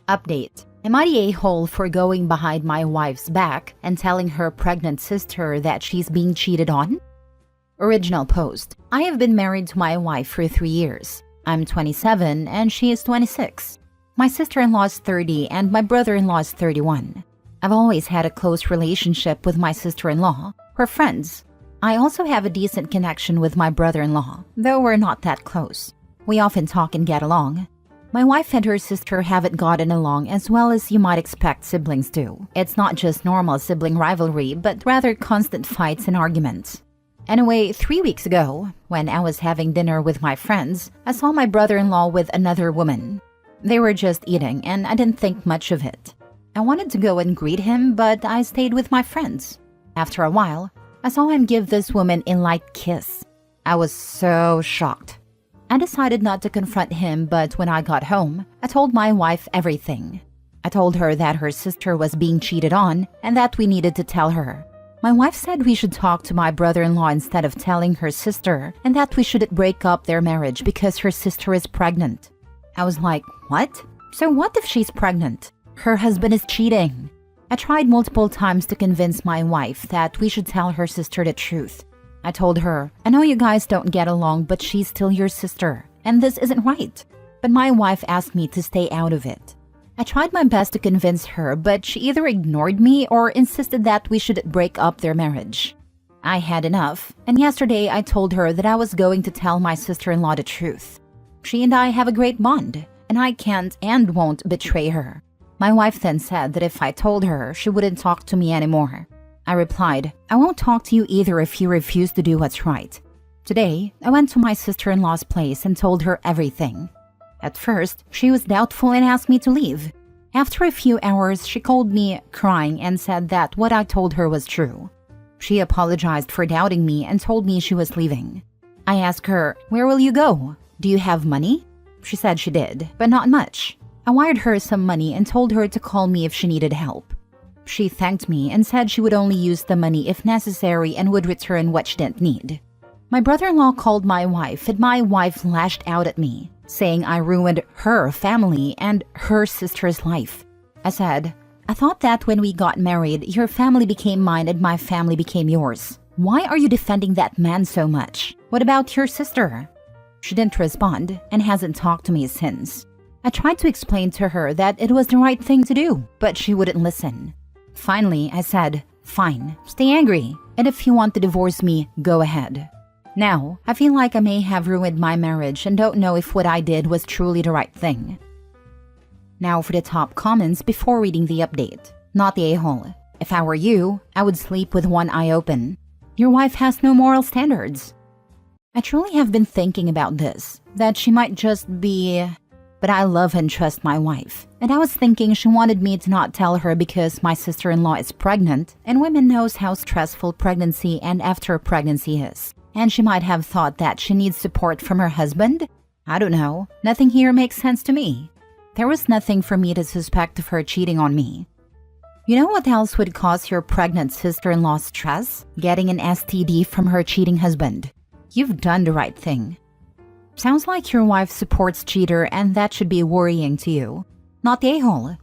Update. Am I the a-hole for going behind my wife's back and telling her pregnant sister that she's being cheated on? Original post. I have been married to my wife for 3 years. I'm 27 and she is 26. My sister-in-law is 30 and my brother-in-law is 31. I've always had a close relationship with my sister-in-law. We're friends. I also have a decent connection with my brother-in-law, though we're not that close. We often talk and get along. My wife and her sister haven't gotten along as well as you might expect siblings do. It's not just normal sibling rivalry, but rather constant fights and arguments. Anyway, 3 weeks ago, when I was having dinner with my friends, I saw my brother-in-law with another woman. They were just eating, and I didn't think much of it. I wanted to go and greet him, but I stayed with my friends. After a while, I saw him give this woman a light kiss. I was so shocked. I decided not to confront him, but when I got home, I told my wife everything. I told her that her sister was being cheated on and that we needed to tell her. My wife said we should talk to my brother-in-law instead of telling her sister and that we shouldn't break up their marriage because her sister is pregnant. I was like, what? So what if she's pregnant? Her husband is cheating. I tried multiple times to convince my wife that we should tell her sister the truth. I told her, I know you guys don't get along, but she's still your sister, and this isn't right. But my wife asked me to stay out of it. I tried my best to convince her, but she either ignored me or insisted that we should break up their marriage. I had enough, and yesterday I told her that I was going to tell my sister-in-law the truth. She and I have a great bond, and I can't and won't betray her. My wife then said that if I told her, she wouldn't talk to me anymore. I replied, I won't talk to you either if you refuse to do what's right. Today, I went to my sister-in-law's place and told her everything. At first, she was doubtful and asked me to leave. After a few hours, she called me crying and said that what I told her was true. She apologized for doubting me and told me she was leaving. I asked her, where will you go? Do you have money? She said she did, but not much. I wired her some money and told her to call me if she needed help. She thanked me and said she would only use the money if necessary and would return what she didn't need. My brother-in-law called my wife and my wife lashed out at me, saying I ruined her family and her sister's life. I said, I thought that when we got married, your family became mine and my family became yours. Why are you defending that man so much? What about your sister? She didn't respond and hasn't talked to me since. I tried to explain to her that it was the right thing to do, but she wouldn't listen. Finally, I said, fine, stay angry, and if you want to divorce me, go ahead. Now, I feel like I may have ruined my marriage and don't know if what I did was truly the right thing. Now for the top comments before reading the update. Not the a-hole. If I were you, I would sleep with one eye open. Your wife has no moral standards. I truly have been thinking about this, that she might just be... But I love and trust my wife, and I was thinking she wanted me to not tell her because my sister-in-law is pregnant, and women knows how stressful pregnancy and after pregnancy is. And she might have thought that she needs support from her husband? I don't know. Nothing here makes sense to me. There was nothing for me to suspect of her cheating on me. You know what else would cause your pregnant sister-in-law stress? Getting an STD from her cheating husband. You've done the right thing. Sounds like your wife supports cheater and that should be worrying to you. Not the a-hole.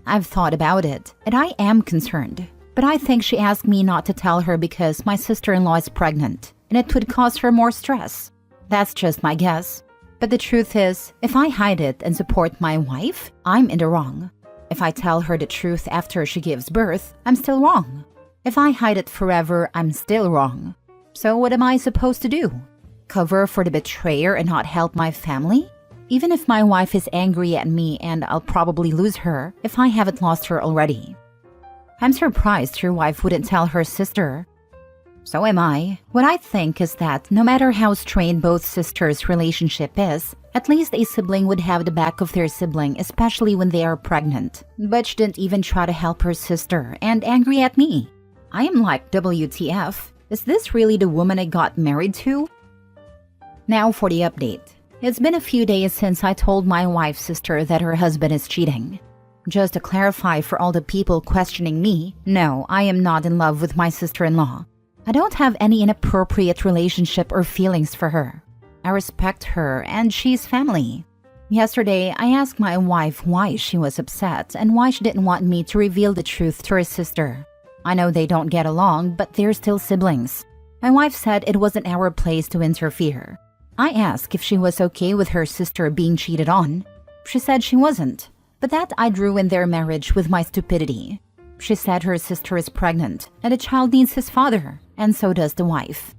I've thought about it, and I am concerned. But I think she asked me not to tell her because my sister-in-law is pregnant, and it would cause her more stress. That's just my guess. But the truth is, if I hide it and support my wife, I'm in the wrong. If I tell her the truth after she gives birth, I'm still wrong. If I hide it forever, I'm still wrong. So what am I supposed to do? Cover for the betrayer and not help my family? Even if my wife is angry at me and I'll probably lose her if I haven't lost her already. I'm surprised your wife wouldn't tell her sister. So am I. What I think is that no matter how strained both sisters' relationship is, at least a sibling would have the back of their sibling, especially when they are pregnant. But she didn't even try to help her sister and angry at me. I am like, WTF? Is this really the woman I got married to? Now for the update. It's been a few days since I told my wife's sister that her husband is cheating. Just to clarify for all the people questioning me, no, I am not in love with my sister-in-law. I don't have any inappropriate relationship or feelings for her. I respect her and she's family. Yesterday, I asked my wife why she was upset and why she didn't want me to reveal the truth to her sister. I know they don't get along, but they're still siblings. My wife said it wasn't our place to interfere. I asked if she was okay with her sister being cheated on. She said she wasn't, but that I'd ruin their marriage with my stupidity. She said her sister is pregnant and the child needs his father, and so does the wife.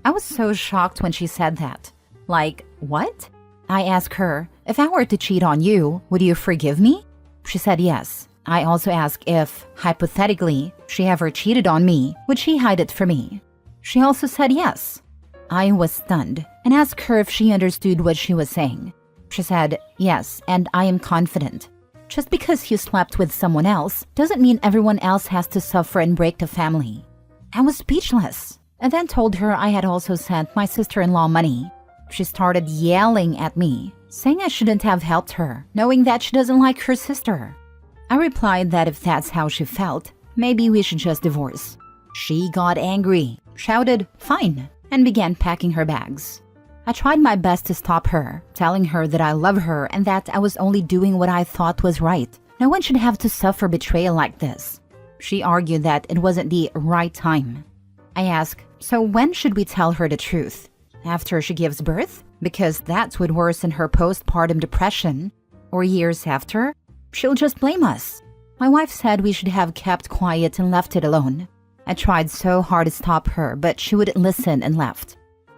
I was so shocked when she said that. Like, what? I asked her, if I were to cheat on you, would you forgive me? She said yes. I also asked if, hypothetically, she ever cheated on me, would she hide it from me? She also said yes. I was stunned and asked her if she understood what she was saying. She said, yes, and I am confident. Just because you slept with someone else doesn't mean everyone else has to suffer and break the family. I was speechless, and then told her I had also sent my sister-in-law money. She started yelling at me, saying I shouldn't have helped her, knowing that she doesn't like her sister. I replied that if that's how she felt, maybe we should just divorce. She got angry, shouted, "Fine," and began packing her bags. I tried my best to stop her, telling her that I love her and that I was only doing what I thought was right. No one should have to suffer betrayal like this. She argued that it wasn't the right time. I asked, so when should we tell her the truth? After she gives birth? Because that would worsen her postpartum depression. Or years after? She'll just blame us. My wife said we should have kept quiet and left it alone. I tried so hard to stop her, but she wouldn't listen and left.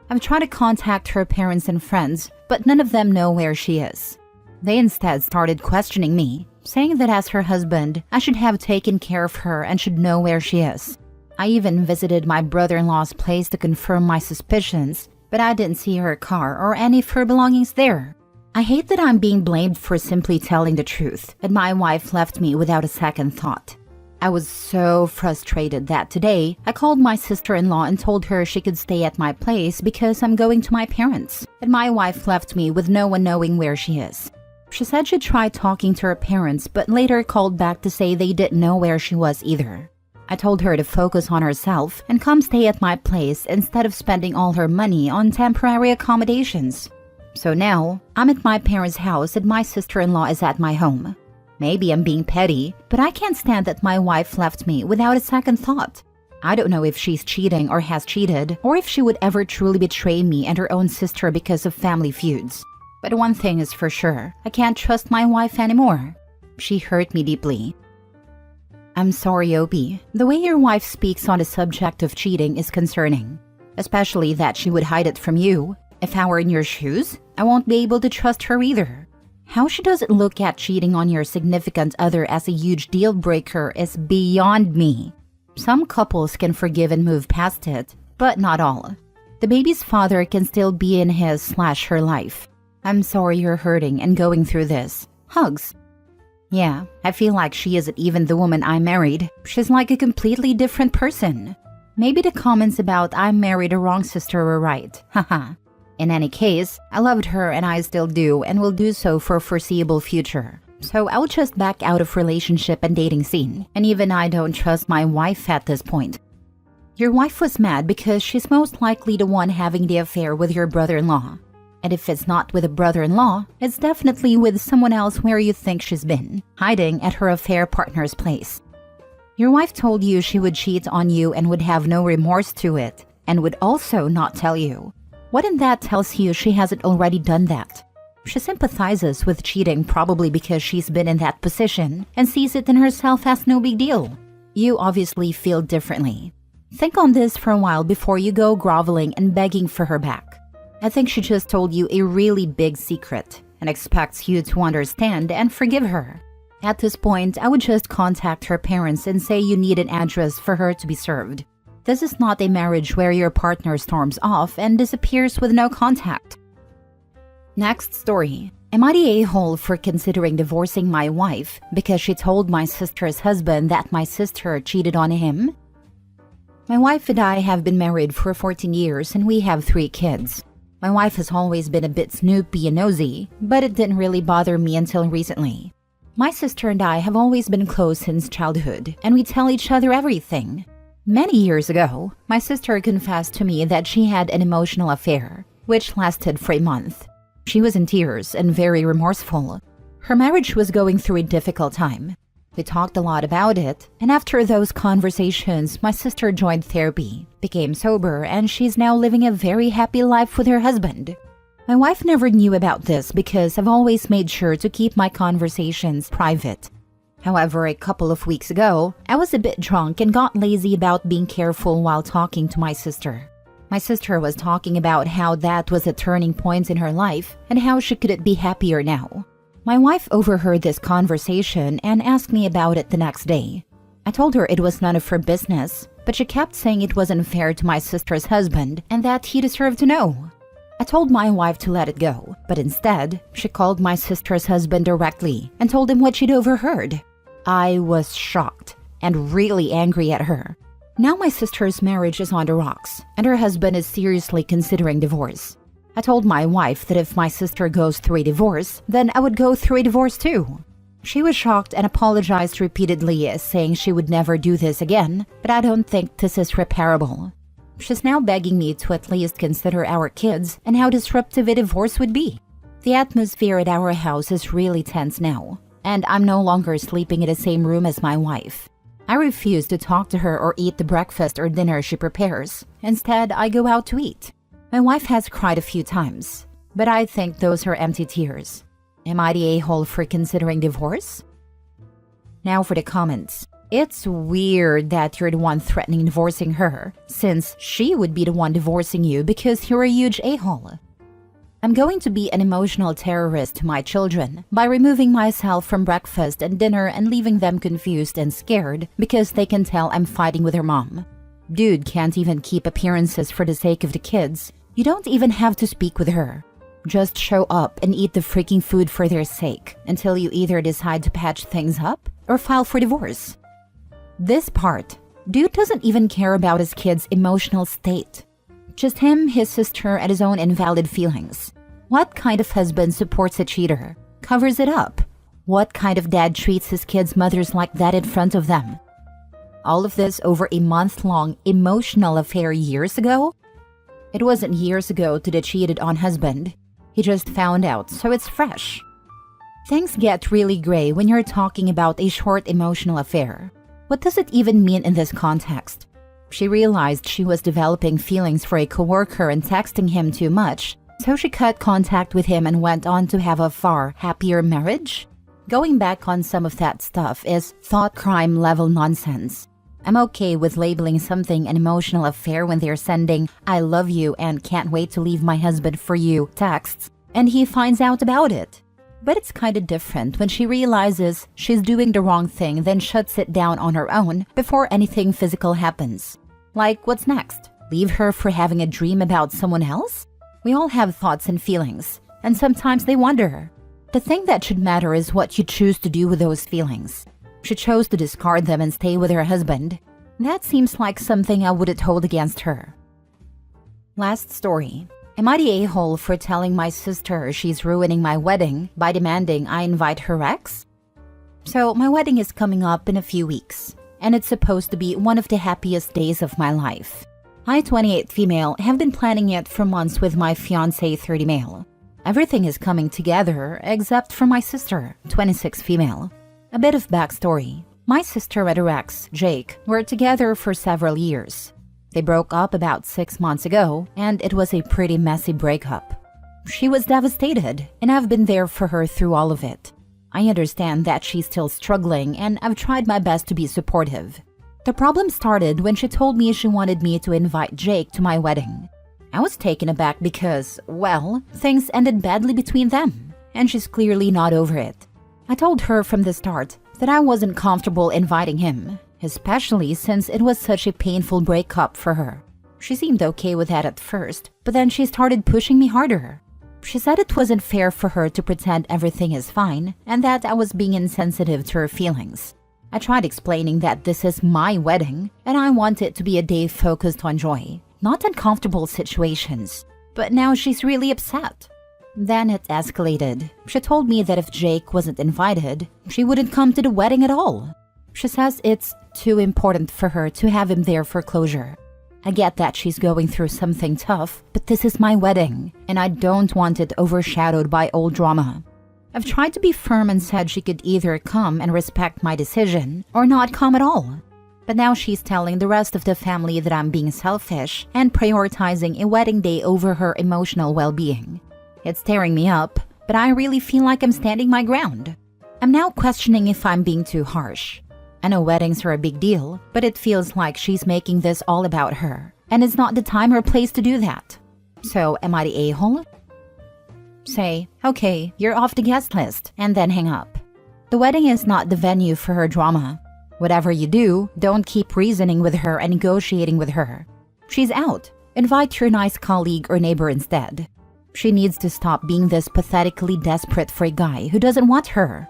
I've tried to contact her parents and friends, but none of them know where she is. They instead started questioning me, saying that as her husband, I should have taken care of her and should know where she is. I even visited my brother-in-law's place to confirm my suspicions, but I didn't see her car or any of her belongings there. I hate that I'm being blamed for simply telling the truth, and my wife left me without a second thought. I was so frustrated that today, I called my sister-in-law and told her she could stay at my place because I'm going to my parents, and my wife left me with no one knowing where she is. She said she'd try talking to her parents, but later called back to say they didn't know where she was either. I told her to focus on herself and come stay at my place instead of spending all her money on temporary accommodations. So now, I'm at my parents' house and my sister-in-law is at my home. Maybe I'm being petty, but I can't stand that my wife left me without a second thought. I don't know if she's cheating or has cheated, or if she would ever truly betray me and her own sister because of family feuds. But one thing is for sure, I can't trust my wife anymore. She hurt me deeply. I'm sorry, Opie. The way your wife speaks on the subject of cheating is concerning. Especially that she would hide it from you. If I were in your shoes, I won't be able to trust her either. How she doesn't look at cheating on your significant other as a huge deal breaker is beyond me. Some couples can forgive and move past it, but not all. The baby's father can still be in his/her life. I'm sorry you're hurting and going through this. Hugs. Yeah, I feel like she isn't even the woman I married. She's like a completely different person. Maybe the comments about I married a wrong sister were right. Haha. In any case, I loved her and I still do and will do so for a foreseeable future. So I'll just back out of relationship and dating scene. And even I don't trust my wife at this point. Your wife was mad because she's most likely the one having the affair with your brother-in-law. And if it's not with a brother-in-law, it's definitely with someone else where you think she's been, hiding at her affair partner's place. Your wife told you she would cheat on you and would have no remorse to it, and would also not tell you. What in that tells you she hasn't already done that? She sympathizes with cheating probably because she's been in that position and sees it in herself as no big deal. You obviously feel differently. Think on this for a while before you go groveling and begging for her back. I think she just told you a really big secret and expects you to understand and forgive her. At this point, I would just contact her parents and say you need an address for her to be served. This is not a marriage where your partner storms off and disappears with no contact. Next story. Am I the a-hole for considering divorcing my wife because she told my sister's husband that my sister cheated on him? My wife and I have been married for 14 years and we have 3 kids. My wife has always been a bit snoopy and nosy, but it didn't really bother me until recently. My sister and I have always been close since childhood, and we tell each other everything. Many years ago, my sister confessed to me that she had an emotional affair, which lasted for a month. She was in tears and very remorseful. Her marriage was going through a difficult time. We talked a lot about it, and after those conversations, my sister joined therapy, became sober, and she's now living a very happy life with her husband. My wife never knew about this because I've always made sure to keep my conversations private. However, a couple of weeks ago, I was a bit drunk and got lazy about being careful while talking to my sister. My sister was talking about how that was a turning point in her life and how she couldn't be happier now. My wife overheard this conversation and asked me about it the next day. I told her it was none of her business, but she kept saying it was unfair to my sister's husband and that he deserved to know. I told my wife to let it go, but instead, she called my sister's husband directly and told him what she'd overheard. I was shocked and really angry at her. Now my sister's marriage is on the rocks, and her husband is seriously considering divorce. I told my wife that if my sister goes through a divorce, then I would go through a divorce too. She was shocked and apologized repeatedly, saying she would never do this again, but I don't think this is repairable. She's now begging me to at least consider our kids and how disruptive a divorce would be. The atmosphere at our house is really tense now, and I'm no longer sleeping in the same room as my wife. I refuse to talk to her or eat the breakfast or dinner she prepares. Instead, I go out to eat. My wife has cried a few times, but I think those are empty tears. Am I the a-hole for considering divorce? Now for the comments. It's weird that you're the one threatening divorcing her, since she would be the one divorcing you because you're a huge a-hole. I'm going to be an emotional terrorist to my children by removing myself from breakfast and dinner and leaving them confused and scared because they can tell I'm fighting with her mom. Dude can't even keep appearances for the sake of the kids. You don't even have to speak with her. Just show up and eat the freaking food for their sake until you either decide to patch things up or file for divorce. This part, dude doesn't even care about his kid's emotional state. Just him, his sister, and his own invalid feelings. What kind of husband supports a cheater? Covers it up? What kind of dad treats his kids' mothers like that in front of them? All of this over a month-long emotional affair years ago? It wasn't years ago to the cheated on husband. He just found out, so it's fresh. Things get really gray when you're talking about a short emotional affair. What does it even mean in this context? She realized she was developing feelings for a coworker and texting him too much, so she cut contact with him and went on to have a far happier marriage? Going back on some of that stuff is thought crime level nonsense. I'm okay with labeling something an emotional affair when they're sending "I love you and can't wait to leave my husband for you" texts, and he finds out about it. But it's kinda different when she realizes she's doing the wrong thing, then shuts it down on her own before anything physical happens. Like, what's next? Leave her for having a dream about someone else? We all have thoughts and feelings, and sometimes they wander. The thing that should matter is what you choose to do with those feelings. She chose to discard them and stay with her husband. That seems like something I wouldn't hold against her. Last story. Am I the a-hole for telling my sister she's ruining my wedding by demanding I invite her ex? So my wedding is coming up in a few weeks, and it's supposed to be one of the happiest days of my life. I, 28 female, have been planning it for months with my fiancé, 30 male. Everything is coming together except for my sister, 26 female. A bit of backstory. My sister and her ex, Jake, were together for several years. They broke up about 6 months ago, and it was a pretty messy breakup. She was devastated, and I've been there for her through all of it. I understand that she's still struggling, and I've tried my best to be supportive. The problem started when she told me she wanted me to invite Jake to my wedding. I was taken aback because, well, things ended badly between them, and she's clearly not over it. I told her from the start that I wasn't comfortable inviting him, especially since it was such a painful breakup for her. She seemed okay with that at first, but then she started pushing me harder. She said it wasn't fair for her to pretend everything is fine and that I was being insensitive to her feelings. I tried explaining that this is my wedding and I want it to be a day focused on joy, not uncomfortable situations. But now she's really upset. Then it escalated. She told me that if Jake wasn't invited, she wouldn't come to the wedding at all. She says it's too important for her to have him there for closure. I get that she's going through something tough, but this is my wedding, and I don't want it overshadowed by old drama. I've tried to be firm and said she could either come and respect my decision or not come at all. But now she's telling the rest of the family that I'm being selfish and prioritizing a wedding day over her emotional well-being. It's tearing me up, but I really feel like I'm standing my ground. I'm now questioning if I'm being too harsh. I know weddings are a big deal, but it feels like she's making this all about her, and it's not the time or place to do that. So, am I the a-hole? Say, okay, you're off the guest list, and then hang up. The wedding is not the venue for her drama. Whatever you do, don't keep reasoning with her and negotiating with her. She's out. Invite your nice colleague or neighbor instead. She needs to stop being this pathetically desperate for a guy who doesn't want her.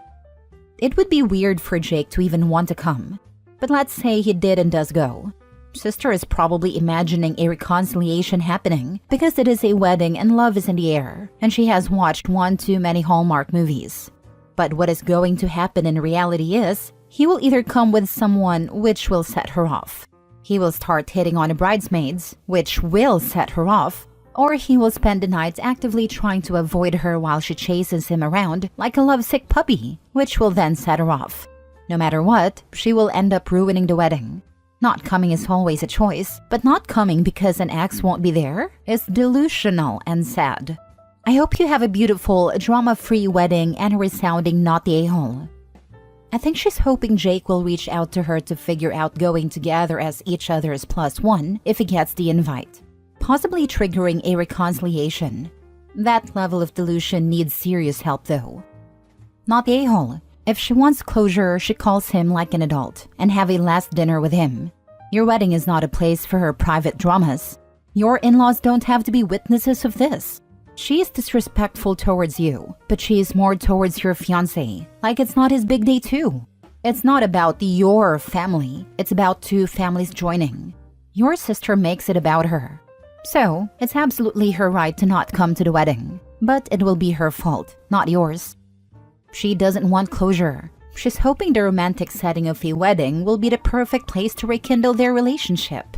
It would be weird for Jake to even want to come. But let's say he did and does go. Sister is probably imagining a reconciliation happening because it is a wedding and love is in the air, and she has watched one too many Hallmark movies. But what is going to happen in reality is, he will either come with someone which will set her off. He will start hitting on the bridesmaids, which will set her off, or he will spend the night actively trying to avoid her while she chases him around like a lovesick puppy, which will then set her off. No matter what, she will end up ruining the wedding. Not coming is always a choice, but not coming because an ex won't be there is delusional and sad. I hope you have a beautiful, drama-free wedding and a resounding not the a-hole. I think she's hoping Jake will reach out to her to figure out going together as each other's +1 if he gets the invite, possibly triggering a reconciliation. That level of delusion needs serious help though. Not the a-hole. If she wants closure, she calls him like an adult and have a last dinner with him. Your wedding is not a place for her private dramas. Your in-laws don't have to be witnesses of this. She is disrespectful towards you, but she is more towards your fiancé, like it's not his big day too. It's not about your family, it's about two families joining. Your sister makes it about her. So, it's absolutely her right to not come to the wedding, but it will be her fault, not yours. She doesn't want closure. She's hoping the romantic setting of a wedding will be the perfect place to rekindle their relationship.